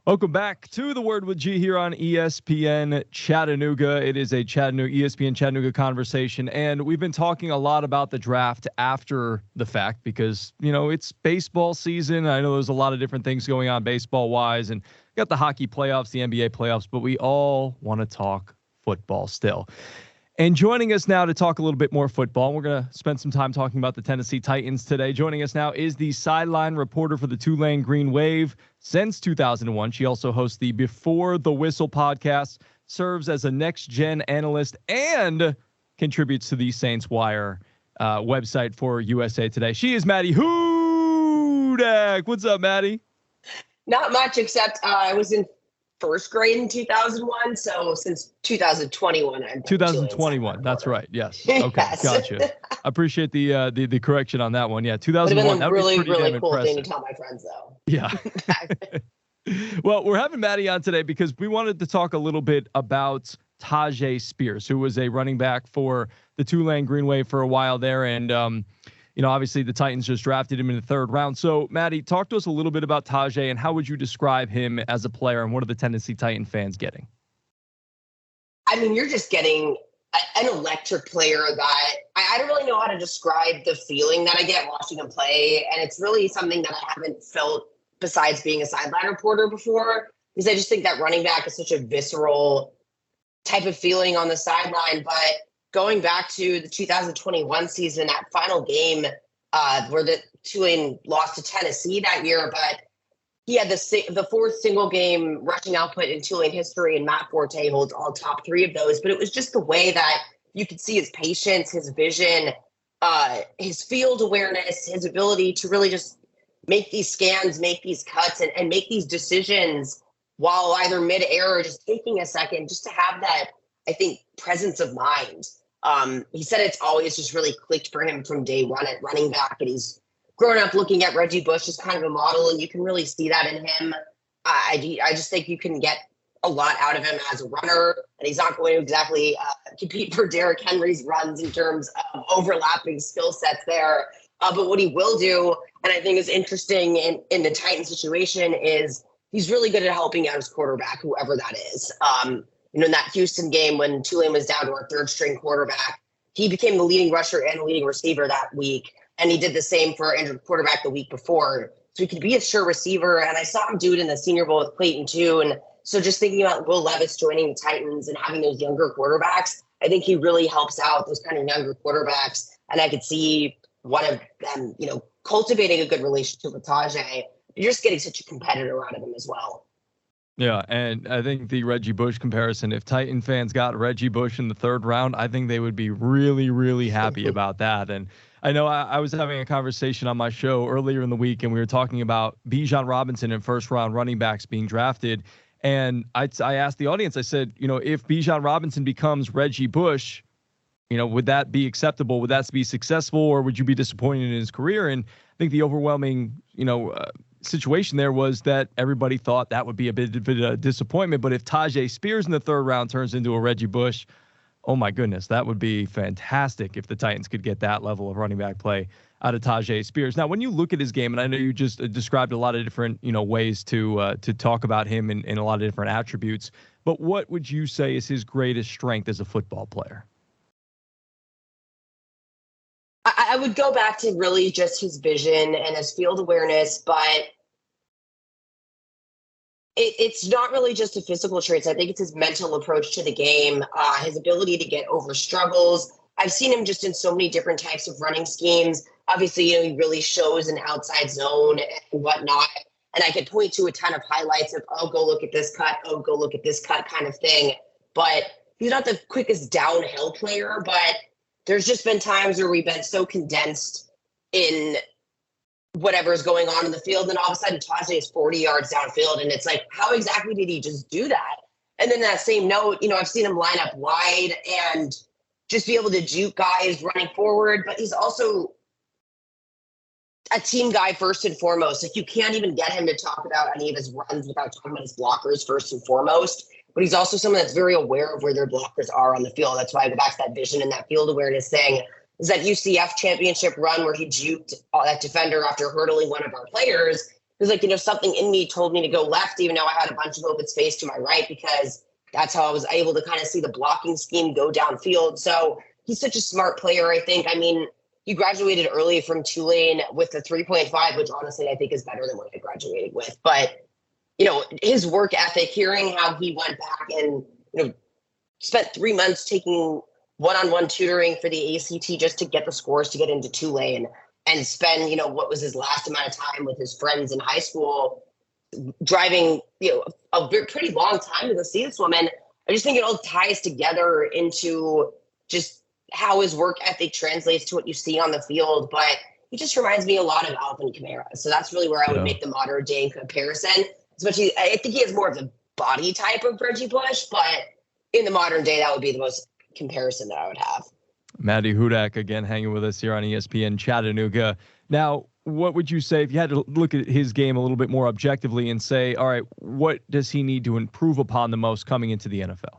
Welcome back to The Word with G here on ESPN Chattanooga. It is a ESPN Chattanooga conversation, and we've been talking a lot about the draft after the fact because, it's baseball season. I know there's a lot of different things going on baseball-wise, and got the hockey playoffs, the NBA playoffs, but we all want to talk football still. And joining us now to talk a little bit more football, we're going to spend some time talking about the Tennessee Titans today. Joining us now is the sideline reporter for the Tulane Green Wave since 2001. She also hosts the Before the Whistle podcast, serves as a next-gen analyst, and contributes to the Saints Wire website for USA Today. She is Maddy Hudak. What's up, Maddy? Not much, except I was in first grade in 2001, so since 2021 I'm 2021. That's right. Yes. Okay. Yes. Gotcha. I appreciate the correction on that one. Yeah, 2001. That would be really cool impressive thing to tell my friends, though. Yeah. Well, we're having Maddy on today because we wanted to talk a little bit about Tyjae Spears, who was a running back for the Tulane Green Wave for a while there, and obviously the Titans just drafted him in the third round. So, Maddy, talk to us a little bit about Tyjae and how would you describe him as a player, and what are the Tennessee Titan fans getting? I mean, you're just getting an electric player that I don't really know how to describe the feeling that I get watching him play, and it's really something that I haven't felt besides being a sideline reporter before, because I just think that running back is such a visceral type of feeling on the sideline. But going back to the 2021 season, that final game where the Tulane lost to Tennessee that year, but he had the fourth single game rushing output in Tulane history, and Matt Forte holds all top three of those. But it was just the way that you could see his patience, his vision, his field awareness, his ability to really just make these scans, make these cuts, and make these decisions while either mid-air or just taking a second, just to have that, I think, presence of mind. He said it's always just really clicked for him from day one at running back, and he's grown up looking at Reggie Bush as kind of a model, and you can really see that in him. I just think you can get a lot out of him as a runner, and he's not going to exactly compete for Derrick Henry's runs in terms of overlapping skill sets there. But what he will do, and I think is interesting in the Titan situation, is he's really good at helping out his quarterback, whoever that is. In that Houston game when Tulane was down to our third string quarterback, he became the leading rusher and the leading receiver that week. And he did the same for our injured quarterback the week before. So he could be a sure receiver. And I saw him do it in the Senior Bowl with Clayton too. And so just thinking about Will Levis joining the Titans and having those younger quarterbacks, I think he really helps out those kind of younger quarterbacks. And I could see one of them, cultivating a good relationship with Tyjae. You're just getting such a competitor out of him as well. Yeah, and I think the Reggie Bush comparison, if Titan fans got Reggie Bush in the third round, I think they would be really, really happy about that. And I know I was having a conversation on my show earlier in the week, and we were talking about Bijan Robinson and first-round running backs being drafted. And I asked the audience, I said, if Bijan Robinson becomes Reggie Bush, would that be acceptable? Would that be successful, or would you be disappointed in his career? And I think the overwhelming, situation there was that everybody thought that would be a bit of a disappointment. But if Tyjae Spears in the third round turns into a Reggie Bush, oh my goodness, that would be fantastic if the Titans could get that level of running back play out of Tyjae Spears. Now, when you look at his game, and I know you just described a lot of different, ways to talk about him in a lot of different attributes, but what would you say is his greatest strength as a football player? I would go back to really just his vision and his field awareness, but it's not really just his physical traits. I think it's his mental approach to the game, his ability to get over struggles. I've seen him just in so many different types of running schemes. Obviously, he really shows an outside zone and whatnot. And I could point to a ton of highlights of, oh, go look at this cut, oh, go look at this cut kind of thing. But he's not the quickest downhill player, but there's just been times where we've been so condensed in whatever's going on in the field, and all of a sudden Tyjae is 40 yards downfield, and it's like, how exactly did he just do that? And then that same note, I've seen him line up wide and just be able to juke guys running forward, but he's also a team guy first and foremost. Like, you can't even get him to talk about any of his runs without talking about his blockers first and foremost. But he's also someone that's very aware of where their blockers are on the field. That's why I go back to that vision and that field awareness thing. Is that UCF championship run where he juked that defender after hurdling one of our players. It was like, something in me told me to go left, even though I had a bunch of open space to my right, because that's how I was able to kind of see the blocking scheme go downfield. So he's such a smart player, I think. I mean, he graduated early from Tulane with a 3.5, which honestly I think is better than what I graduated with. But, his work ethic, hearing how he went back and, spent 3 months taking one-on-one tutoring for the ACT just to get the scores to get into Tulane, and spend, what was his last amount of time with his friends in high school, driving, a pretty long time to go see this woman. I just think it all ties together into just how his work ethic translates to what you see on the field. But he just reminds me a lot of Alvin Kamara. So that's really where I would make the modern day comparison. Especially, I think he has more of the body type of Reggie Bush, but in the modern day, that would be the most comparison that I would have. Maddy Hudak again hanging with us here on ESPN Chattanooga. Now, what would you say if you had to look at his game a little bit more objectively and say, all right, what does he need to improve upon the most coming into the NFL?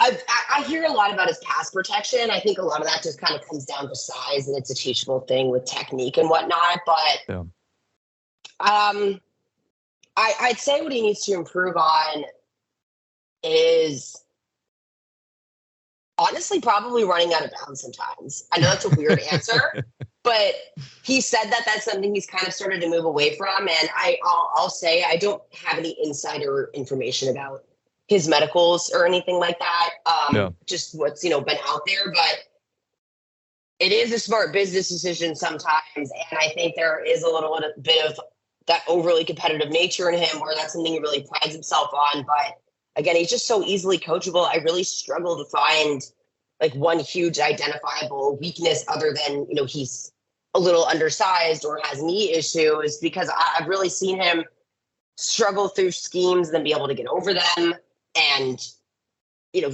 I hear a lot about his pass protection. I think a lot of that just kind of comes down to size, and it's a teachable thing with technique and whatnot. But I'd say what he needs to improve on is honestly probably running out of bounds sometimes. I know that's a weird answer, but he said that that's something he's kind of started to move away from. And I'll say I don't have any insider information about his medicals or anything like that. Just what's, been out there, but it is a smart business decision sometimes. And I think there is a little bit of that overly competitive nature in him, where that's something he really prides himself on. But again, he's just so easily coachable. I really struggle to find like one huge identifiable weakness other than, he's a little undersized or has knee issues, because I've really seen him struggle through schemes and then be able to get over them and,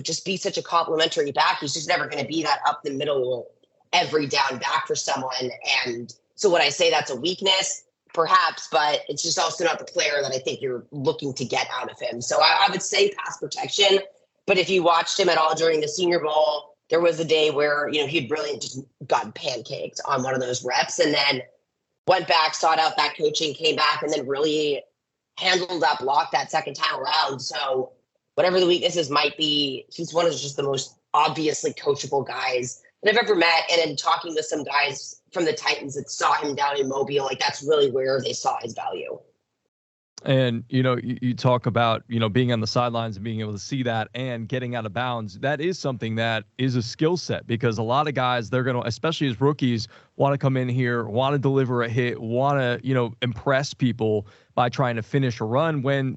just be such a complimentary back. He's just never going to be that up the middle, every down back for someone. And so when I say that's a weakness, perhaps, but it's just also not the player that I think you're looking to get out of him. So I would say pass protection, but if you watched him at all during the Senior Bowl, there was a day where, he'd really just gotten pancaked on one of those reps, and then went back, sought out that coaching, came back, and then really handled that block that second time around. So whatever the weaknesses might be, he's one of just the most obviously coachable guys that I've ever met. And in talking with some guys from the Titans that saw him down in Mobile, like that's really where they saw his value. And, you talk about, being on the sidelines and being able to see that and getting out of bounds. That is something that is a skill set, because a lot of guys, they're going to, especially as rookies, want to come in here, want to deliver a hit, want to, impress people by trying to finish a run, when,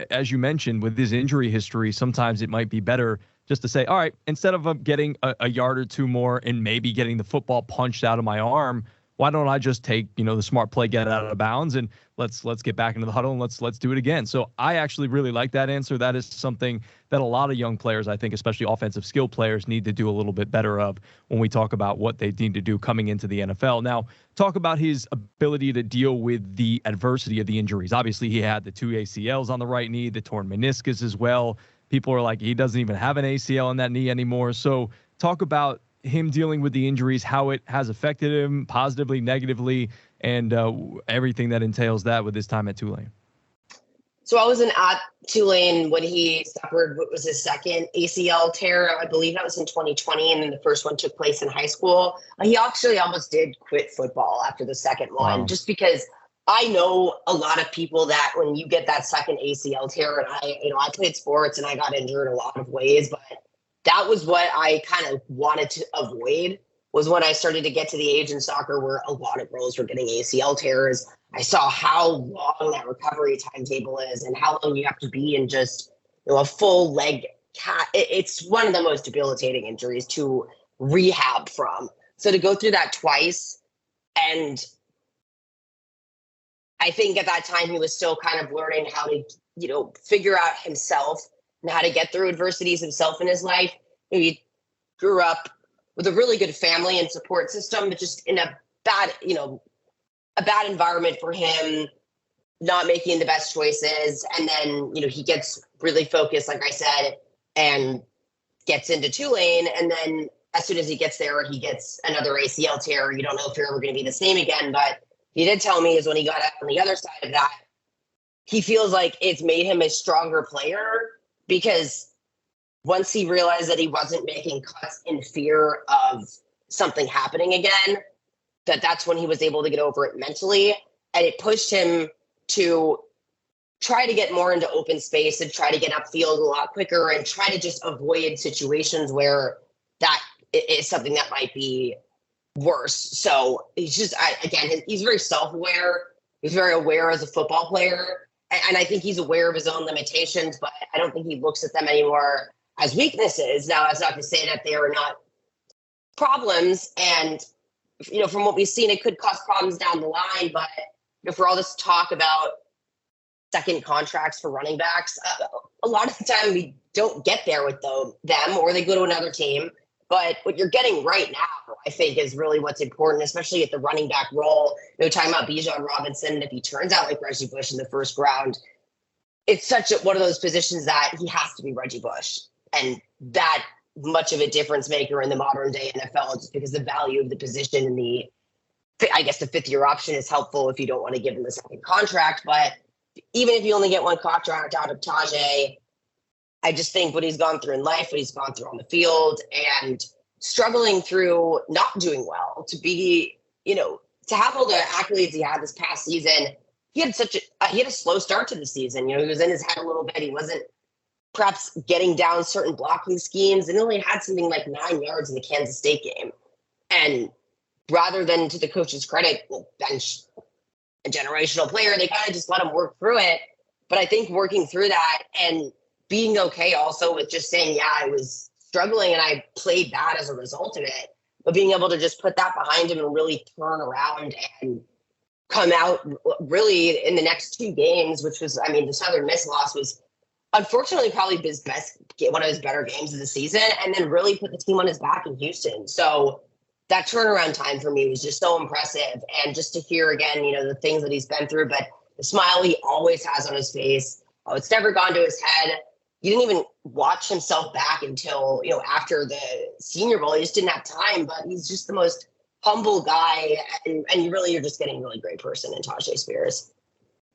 as you mentioned, with his injury history, sometimes it might be better just to say, all right, instead of getting a yard or two more and maybe getting the football punched out of my arm, why don't I just take, the smart play, get out of bounds, and let's get back into the huddle and let's do it again. So I actually really like that answer. That is something that a lot of young players, I think, especially offensive skill players, need to do a little bit better of when we talk about what they need to do coming into the NFL. Now, talk about his ability to deal with the adversity of the injuries. Obviously, he had the 2 ACLs on the right knee, the torn meniscus as well. People are like, he doesn't even have an ACL on that knee anymore. So talk about him dealing with the injuries, how it has affected him positively, negatively, and everything that entails that with his time at Tulane. So I wasn't at Tulane when he suffered what was his second ACL tear. I believe that was in 2020, and then the first one took place in high school. He actually almost did quit football after the second one, just because I know a lot of people that when you get that second ACL tear, and I played sports and I got injured a lot of ways, but that was what I kind of wanted to avoid, was when I started to get to the age in soccer where a lot of girls were getting ACL tears. I saw how long that recovery timetable is and how long you have to be in just a full leg cat. It's one of the most debilitating injuries to rehab from. So to go through that twice, and I think at that time he was still kind of learning how to, figure out himself and how to get through adversities himself in his life. He grew up with a really good family and support system, but just in a bad environment for him, not making the best choices. And then, he gets really focused, like I said, and gets into Tulane. And then as soon as he gets there, he gets another ACL tear. You don't know if you're ever going to be the same again, but he did tell me is when he got out on the other side of that, he feels like it's made him a stronger player because once he realized that he wasn't making cuts in fear of something happening again, that's when he was able to get over it mentally. And it pushed him to try to get more into open space and try to get upfield a lot quicker and try to just avoid situations where that is something that might be worse. So he's just, he's very self-aware. He's very aware as a football player. And I think he's aware of his own limitations, but I don't think he looks at them anymore as weaknesses. Now, that's not to say that they are not problems. And, from what we've seen, it could cause problems down the line. But for all this talk about second contracts for running backs, a lot of the time we don't get there with them, or they go to another team. But what you're getting right now, I think, is really what's important, especially at the running back role. Talking about Bijan Robinson, if he turns out like Reggie Bush in the first round, it's such one of those positions that he has to be Reggie Bush. And that much of a difference maker in the modern day NFL, just because the value of the position and the fifth year option is helpful if you don't want to give him a second contract. But even if you only get one contract out of Tyjae, I just think what he's gone through in life, what he's gone through on the field, and struggling through not doing well, to be, to have all the accolades he had this past season, he had a slow start to the season. He was in his head a little bit. He wasn't perhaps getting down certain blocking schemes, and only had something like 9 yards in the Kansas State game. And rather than, to the coach's credit, bench a generational player, they kind of just let him work through it. But I think working through that and being okay also with just saying, yeah, I was struggling and I played bad as a result of it, but being able to just put that behind him and really turn around and come out really in the next 2 games, which was, the Southern Miss loss was unfortunately probably his one of his better games of the season, and then really put the team on his back in Houston. So that turnaround time for me was just so impressive. And just to hear again, the things that he's been through, but the smile he always has on his face, it's never gone to his head. He didn't even watch himself back until, after the Senior Bowl. He just didn't have time, but he's just the most humble guy. And you're just getting a really great person in Tyjae Spears.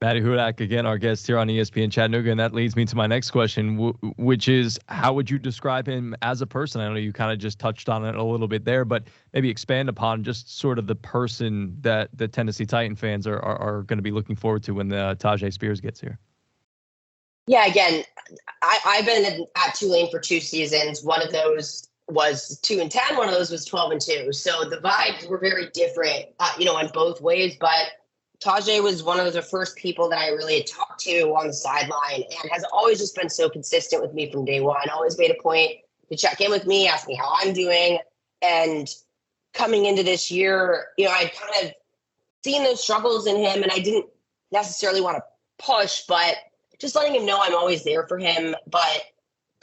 Maddy Hudak, again, our guest here on ESPN Chattanooga. And that leads me to my next question, which is, how would you describe him as a person? I know you kind of just touched on it a little bit there, but maybe expand upon just sort of the person that the Tennessee Titan fans are going to be looking forward to when the Tyjae Spears gets here. Yeah, again, I've been at Tulane for 2 seasons. One of those was 2-10. One of those was 12-2. So the vibes were very different, in both ways. But Tyjae was one of the first people that I really had talked to on the sideline, and has always just been so consistent with me from day one. Always made a point to check in with me, ask me how I'm doing. And coming into this year, I'd kind of seen those struggles in him, and I didn't necessarily want to push, but just letting him know I'm always there for him. But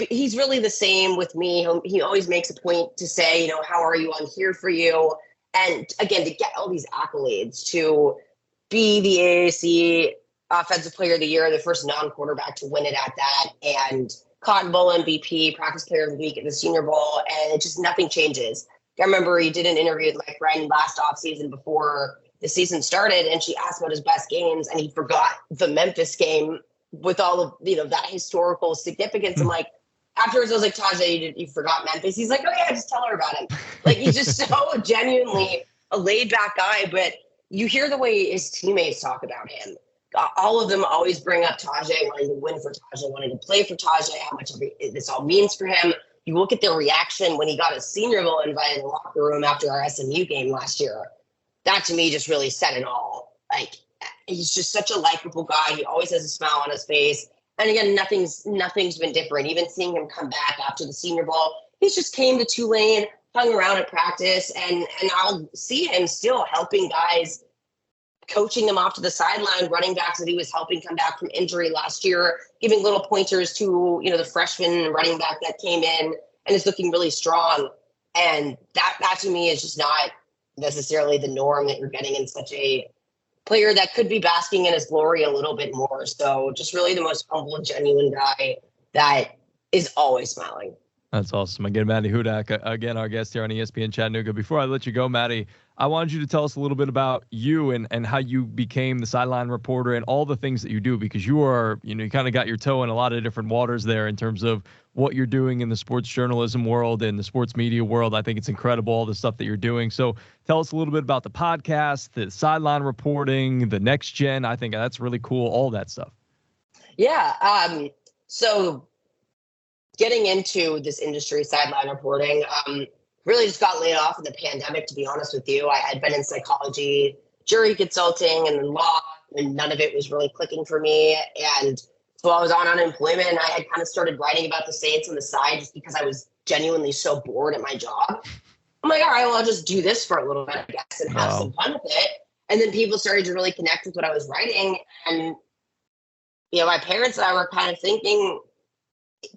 he's really the same with me. He always makes a point to say, how are you? I'm here for you. And again, to get all these accolades, to be the AAC Offensive Player of the Year, the first non-quarterback to win it at that, and Cotton Bowl MVP, Practice Player of the Week at the Senior Bowl, and it just nothing changes. I remember he did an interview with my friend last offseason before the season started, and she asked about his best games, and he forgot the Memphis game with all of that historical significance. I'm like, afterwards I was like, Tyjae, you forgot Memphis? He's like, oh yeah, just tell her about him. Like, he's just so genuinely a laid back guy, but you hear the way his teammates talk about him. All of them always bring up Tyjae, wanting to win for Tyjae, wanting to play for Tyjae, how much this all means for him. You look at their reaction when he got a Senior Bowl invite in the locker room after our SMU game last year. That to me just really said it all. Like, he's just such a likable guy. He always has a smile on his face. And again, nothing's been different. Even seeing him come back after the Senior Bowl, he just came to Tulane, hung around at practice, and I'll see him still helping guys, coaching them off to the sideline, running backs that he was helping come back from injury last year, giving little pointers to, the freshman running back that came in and is looking really strong. And that to me is just not necessarily the norm that you're getting in such a player that could be basking in his glory a little bit more. So just really the most humble, genuine guy that is always smiling. That's awesome. Again, Maddy Hudak, again, our guest here on ESPN Chattanooga. Before I let you go, Maddy, I wanted you to tell us a little bit about you and how you became the sideline reporter and all the things that you do, because you are, you kind of got your toe in a lot of different waters there in terms of what you're doing in the sports journalism world and the sports media world. I think it's incredible, all the stuff that you're doing. So tell us a little bit about the podcast, the sideline reporting, the next gen. I think that's really cool, all that stuff. Yeah. So getting into this industry, sideline reporting, really just got laid off in the pandemic, to be honest with you. I had been in psychology, jury consulting, and then law, and none of it was really clicking for me. And so I was on unemployment, and I had kind of started writing about the Saints on the side just because I was genuinely so bored at my job. I'm like, all right, well, I'll just do this for a little bit, I guess, and have some fun with it. And then people started to really connect with what I was writing. And, my parents and I were kind of thinking,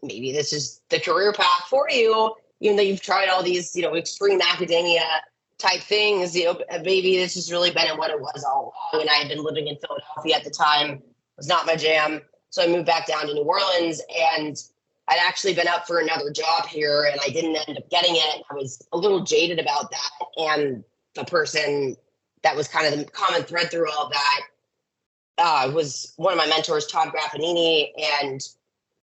maybe this is the career path for you, even though you've tried all these, extreme academia type things, maybe this has really been what it was all along. And I had been living in Philadelphia at the time. It was not my jam. So I moved back down to New Orleans, and I'd actually been up for another job here, and I didn't end up getting it. I was a little jaded about that. And the person that was kind of the common thread through all of that was one of my mentors, Todd Graffanini, and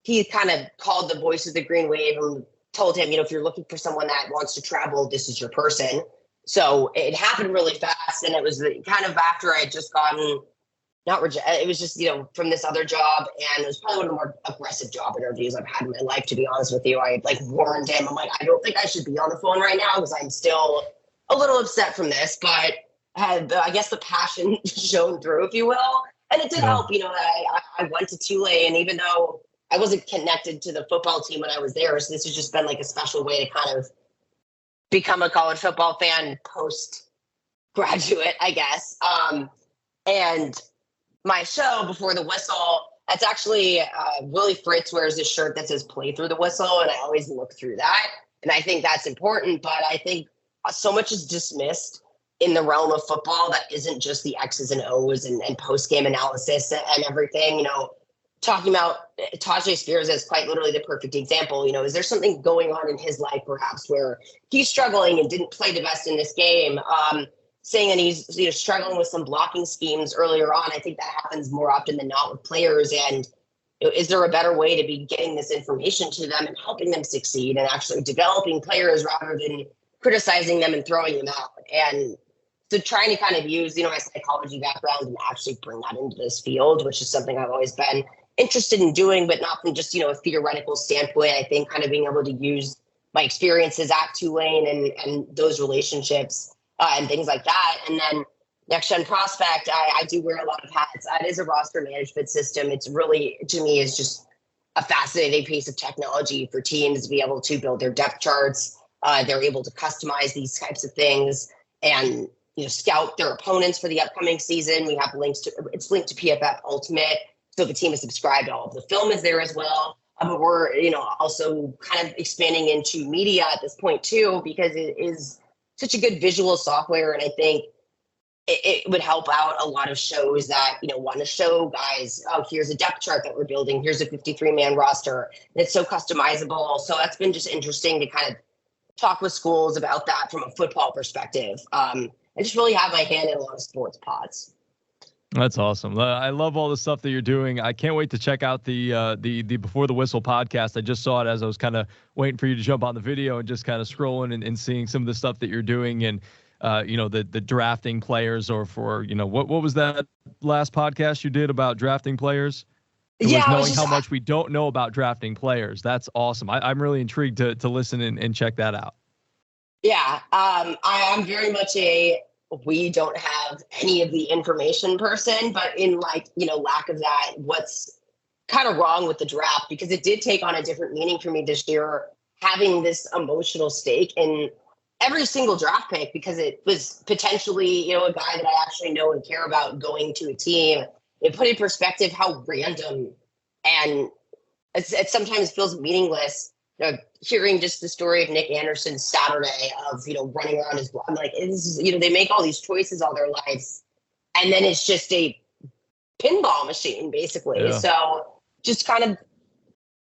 he kind of called the voice of the Green Wave and told him, if you're looking for someone that wants to travel, this is your person. So it happened really fast. And it was kind of after I had just gotten, it was just, from this other job. And it was probably one of the more aggressive job interviews I've had in my life, to be honest with you. I warned him. I'm like, I don't think I should be on the phone right now because I'm still a little upset from this, but I guess the passion shone through, if you will. And it did help, I went to Tulane, even though I wasn't connected to the football team when I was there. So this has just been like a special way to kind of become a college football fan post-graduate, I guess. And my show, Before the Whistle, that's actually Willie Fritz wears this shirt that says play through the whistle. And I always look through that. And I think that's important. But I think so much is dismissed in the realm of football that isn't just the X's and O's and post-game analysis and everything, talking about Tyjae Spears as quite literally the perfect example. Is there something going on in his life perhaps where he's struggling and didn't play the best in this game? Saying that he's struggling with some blocking schemes earlier on. I think that happens more often than not with players. And is there a better way to be getting this information to them and helping them succeed and actually developing players rather than criticizing them and throwing them out? And so trying to kind of use, my psychology background and actually bring that into this field, which is something I've always been interested in doing, but not from just, a theoretical standpoint. I think kind of being able to use my experiences at Tulane and those relationships and things like that. And then Next Gen Prospect, I do wear a lot of hats. It is a roster management system. It's really, to me, is just a fascinating piece of technology for teams to be able to build their depth charts. They're able to customize these types of things and scout their opponents for the upcoming season. We have it's linked to PFF Ultimate. So the team is subscribed, all of the film is there as well. But we're, also kind of expanding into media at this point too, because it is such a good visual software. And I think it would help out a lot of shows that, want to show guys, oh, here's a depth chart that we're building. Here's a 53-man roster. And it's so customizable. So that's been just interesting to kind of talk with schools about that from a football perspective. I just really have my hand in a lot of sports pods. That's awesome. I love all the stuff that you're doing. I can't wait to check out the Before the Whistle podcast. I just saw it as I was kind of waiting for you to jump on the video and just kind of scrolling and seeing some of the stuff that you're doing and, the drafting players or for, what was that last podcast you did about drafting players? It was knowing how much we don't know about drafting players. That's awesome. I'm really intrigued to listen and check that out. Yeah, I'm very much we don't have any of the information person, but in lack of that, what's kind of wrong with the draft, because it did take on a different meaning for me this year, having this emotional stake in every single draft pick, because it was potentially, a guy that I actually know and care about going to a team. It put in perspective how random and it sometimes feels meaningless. Hearing just the story of Nick Anderson's Saturday of, running around his block. I'm like, they make all these choices all their lives. And then it's just a pinball machine, basically. Yeah. So just kind of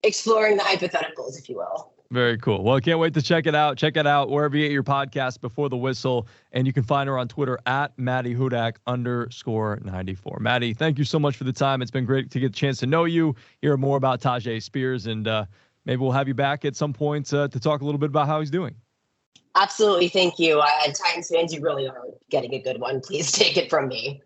exploring the hypotheticals, if you will. Very cool. Well, I can't wait to check it out. Check it out wherever you get your podcast, Before the Whistle. And you can find her on Twitter at Maddy Hudak _94. Maddy, thank you so much for the time. It's been great to get a chance to know you, hear more about Tyjae Spears, and maybe we'll have you back at some point to talk a little bit about how he's doing. Absolutely. Thank you. Titans fans, you really are getting a good one. Please take it from me.